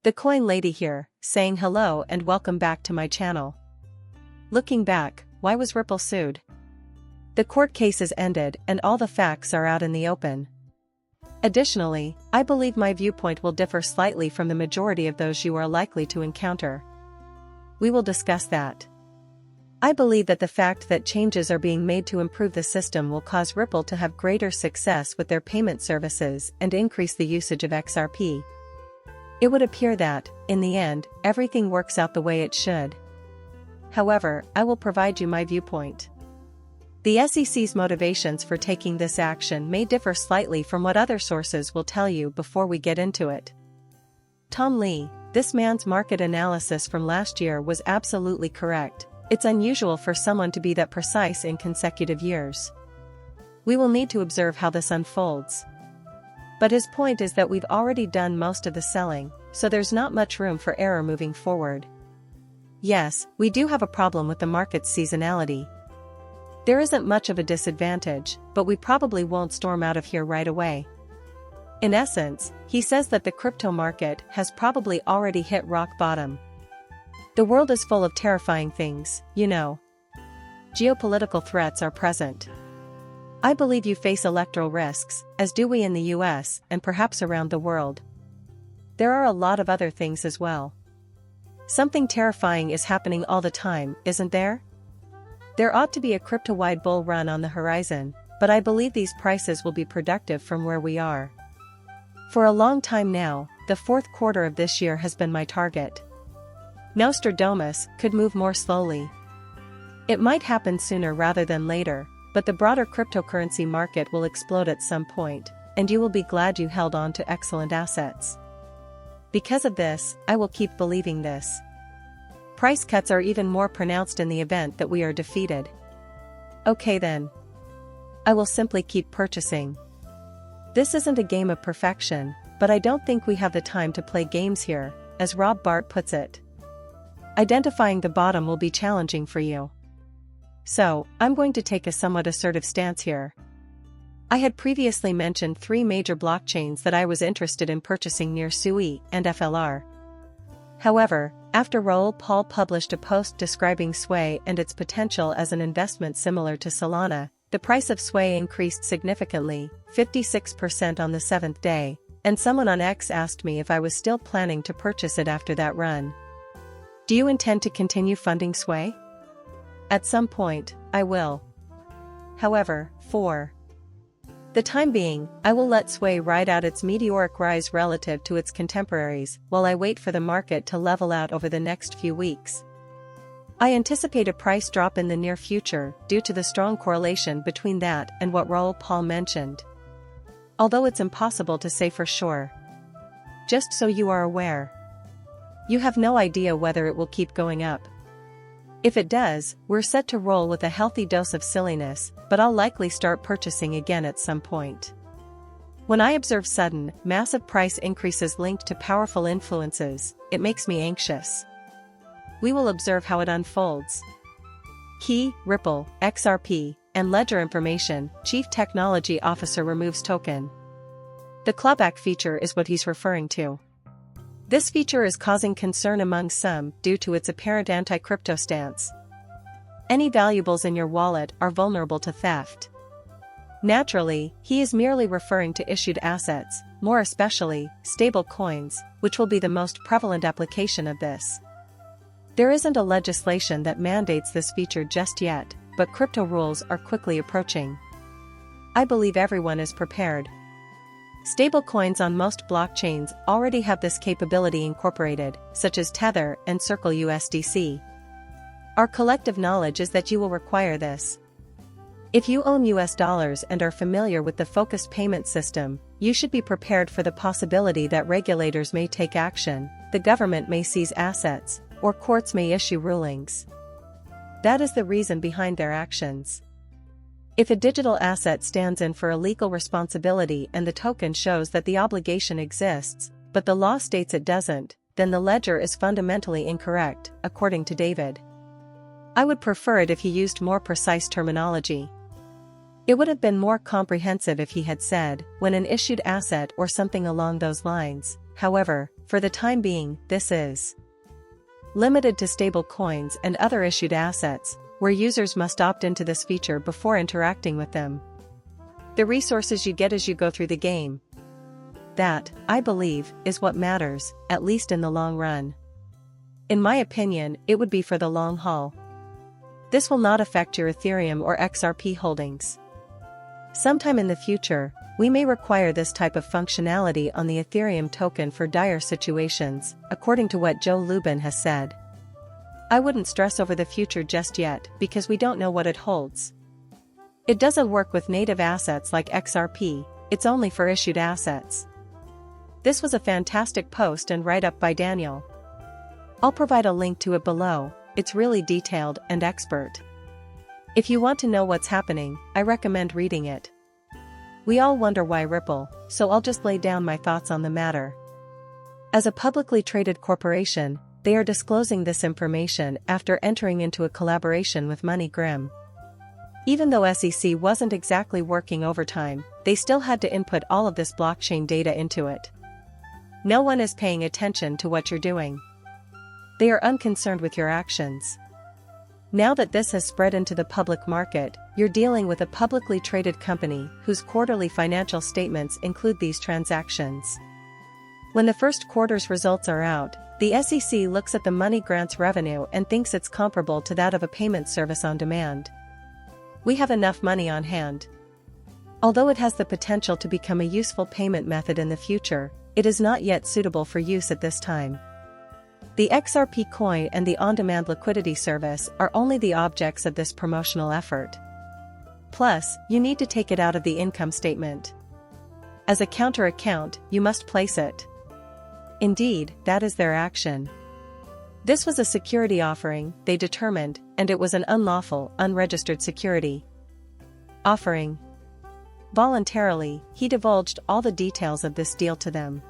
The coin lady here, saying hello and welcome back to my channel. Looking back, why was Ripple sued? The court case is ended and all the facts are out in the open. Additionally, I believe my viewpoint will differ slightly from the majority of those you are likely to encounter. We will discuss that. I believe that the fact that changes are being made to improve the system will cause Ripple to have greater success with their payment services and increase the usage of XRP. It would appear that, in the end, everything works out the way it should. However, I will provide you my viewpoint. The SEC's motivations for taking this action may differ slightly from what other sources will tell you before we get into it. Tom Lee, this man's market analysis from last year was absolutely correct. It's unusual for someone to be that precise in consecutive years. We will need to observe how this unfolds. But his point is that we've already done most of the selling, so there's not much room for error moving forward. Yes, we do have a problem with the market's seasonality. There isn't much of a disadvantage, but we probably won't storm out of here right away. In essence, he says that the crypto market has probably already hit rock bottom. The world is full of terrifying things, you know. Geopolitical threats are present. I believe you face electoral risks, as do we in the US and perhaps around the world. There are a lot of other things as well. Something terrifying is happening all the time, isn't there? There ought to be a crypto-wide bull run on the horizon, but I believe these prices will be productive from where we are. For a long time now, the fourth quarter of this year has been my target. Nostradamus could move more slowly. It might happen sooner rather than later, but the broader cryptocurrency market will explode at some point, and you will be glad you held on to excellent assets. Because of this, I will keep believing this. Price cuts are even more pronounced in the event that we are defeated. Okay then. I will simply keep purchasing. This isn't a game of perfection, but I don't think we have the time to play games here, as Rob Bart puts it. Identifying the bottom will be challenging for you. So, I'm going to take a somewhat assertive stance here. I had previously mentioned 3 major blockchains that I was interested in purchasing near SUI and FLR. However, after Raoul Pal published a post describing Sway and its potential as an investment similar to Solana, the price of Sway increased significantly, 56% on the 7th day, and someone on X asked me if I was still planning to purchase it after that run. Do you intend to continue funding Sway? At some point, I will. However, for the time being, I will let Sway ride out its meteoric rise relative to its contemporaries while I wait for the market to level out over the next few weeks. I anticipate a price drop in the near future due to the strong correlation between that and what Raoul Pal mentioned. Although it's impossible to say for sure. Just so you are aware. You have no idea whether it will keep going up. If it does, we're set to roll with a healthy dose of silliness, but I'll likely start purchasing again at some point. When I observe sudden, massive price increases linked to powerful influences, it makes me anxious. We will observe how it unfolds. Key, Ripple, XRP, and Ledger information, Chief Technology Officer removes token. The clawback feature is what he's referring to. This feature is causing concern among some due to its apparent anti-crypto stance. Any valuables in your wallet are vulnerable to theft. Naturally, he is merely referring to issued assets, more especially, stable coins, which will be the most prevalent application of this. There isn't a legislation that mandates this feature just yet, but crypto rules are quickly approaching. I believe everyone is prepared. Stablecoins on most blockchains already have this capability incorporated, such as Tether and Circle USDC. Our collective knowledge is that you will require this. If you own US dollars and are familiar with the focused payment system, you should be prepared for the possibility that regulators may take action, the government may seize assets, or courts may issue rulings. That is the reason behind their actions. If a digital asset stands in for a legal responsibility and the token shows that the obligation exists, but the law states it doesn't, then the ledger is fundamentally incorrect, according to David. I would prefer it if he used more precise terminology. It would have been more comprehensive if he had said, when an issued asset or something along those lines. However, for the time being, this is limited to stable coins and other issued assets, where users must opt into this feature before interacting with them. The resources you get as you go through the game. That, I believe, is what matters, at least in the long run. In my opinion, it would be for the long haul. This will not affect your Ethereum or XRP holdings. Sometime in the future, we may require this type of functionality on the Ethereum token for dire situations, according to what Joe Lubin has said. I wouldn't stress over the future just yet because we don't know what it holds. It doesn't work with native assets like XRP, it's only for issued assets. This was a fantastic post and write-up by Daniel. I'll provide a link to it below, it's really detailed and expert. If you want to know what's happening, I recommend reading it. We all wonder why Ripple, so I'll just lay down my thoughts on the matter. As a publicly traded corporation, they are disclosing this information after entering into a collaboration with MoneyGram. Even though SEC wasn't exactly working overtime, they still had to input all of this blockchain data into it. No one is paying attention to what you're doing. They are unconcerned with your actions. Now that this has spread into the public market, you're dealing with a publicly traded company whose quarterly financial statements include these transactions. When the first quarter's results are out, the SEC looks at the MoneyGram's revenue and thinks it's comparable to that of a payment service on demand. We have enough money on hand. Although it has the potential to become a useful payment method in the future, it is not yet suitable for use at this time. The XRP coin and the on-demand liquidity service are only the objects of this promotional effort. Plus, you need to take it out of the income statement. As a counter account, you must place it. Indeed, that is their action. This was a security offering, they determined, and it was an unlawful, unregistered security offering. Voluntarily, he divulged all the details of this deal to them.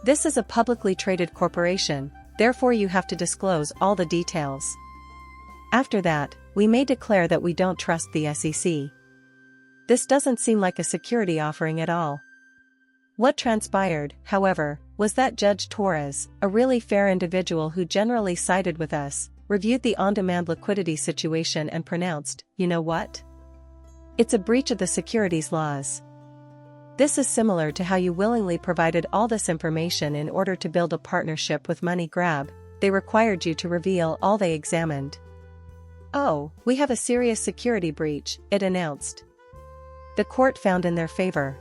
This is a publicly traded corporation, therefore you have to disclose all the details. After that, we may declare that we don't trust the SEC. This doesn't seem like a security offering at all. What transpired, however, was that Judge Torres, a really fair individual who generally sided with us, reviewed the on-demand liquidity situation and pronounced, you know what? It's a breach of the securities laws. This is similar to how you willingly provided all this information in order to build a partnership with MoneyGram. They required you to reveal all they examined. Oh, we have a serious security breach, it announced. The court found in their favor.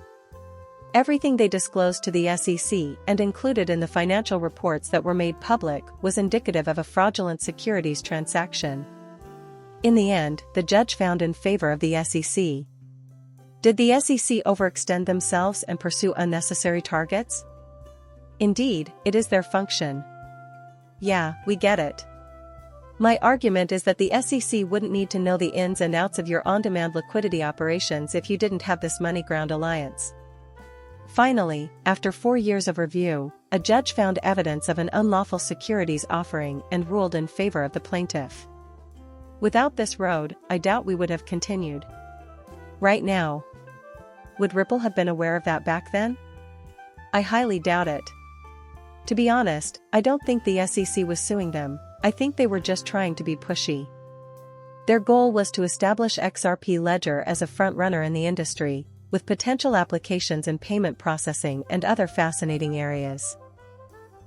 Everything they disclosed to the SEC and included in the financial reports that were made public was indicative of a fraudulent securities transaction. In the end, the judge found in favor of the SEC. Did the SEC overextend themselves and pursue unnecessary targets? Indeed, it is their function. Yeah, we get it. My argument is that the SEC wouldn't need to know the ins and outs of your on-demand liquidity operations if you didn't have this MoneyGram alliance. Finally, after 4 years of review, a judge found evidence of an unlawful securities offering and ruled in favor of the plaintiff. Without this road, I doubt we would have continued. Right now. Would Ripple have been aware of that back then? I highly doubt it. To be honest, I don't think the SEC was suing them, I think they were just trying to be pushy. Their goal was to establish XRP Ledger as a frontrunner in the industry, with potential applications in payment processing and other fascinating areas.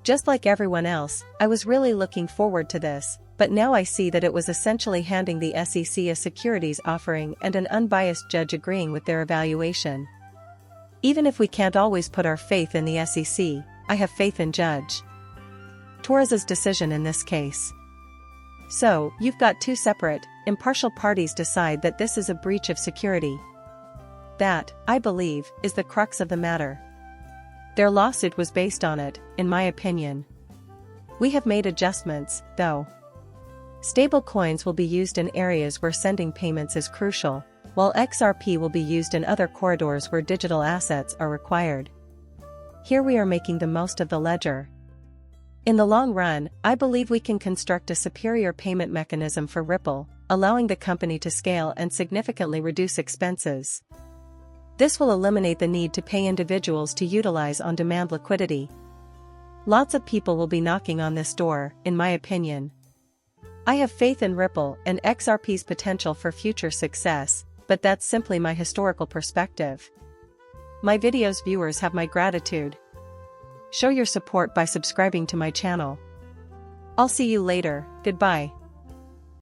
Just like everyone else, I was really looking forward to this, but now I see that it was essentially handing the SEC a securities offering and an unbiased judge agreeing with their evaluation. Even if we can't always put our faith in the SEC, I have faith in Judge Torres's decision in this case. So, you've got two separate, impartial parties decide that this is a breach of security. That, I believe, is the crux of the matter. Their lawsuit was based on it, in my opinion. We have made adjustments, though. Stablecoins will be used in areas where sending payments is crucial, while XRP will be used in other corridors where digital assets are required. Here we are making the most of the ledger. In the long run, I believe we can construct a superior payment mechanism for Ripple, allowing the company to scale and significantly reduce expenses. This will eliminate the need to pay individuals to utilize on-demand liquidity. Lots of people will be knocking on this door, in my opinion. I have faith in Ripple and XRP's potential for future success, but that's simply my historical perspective. My video's viewers have my gratitude. Show your support by subscribing to my channel. I'll see you later, goodbye.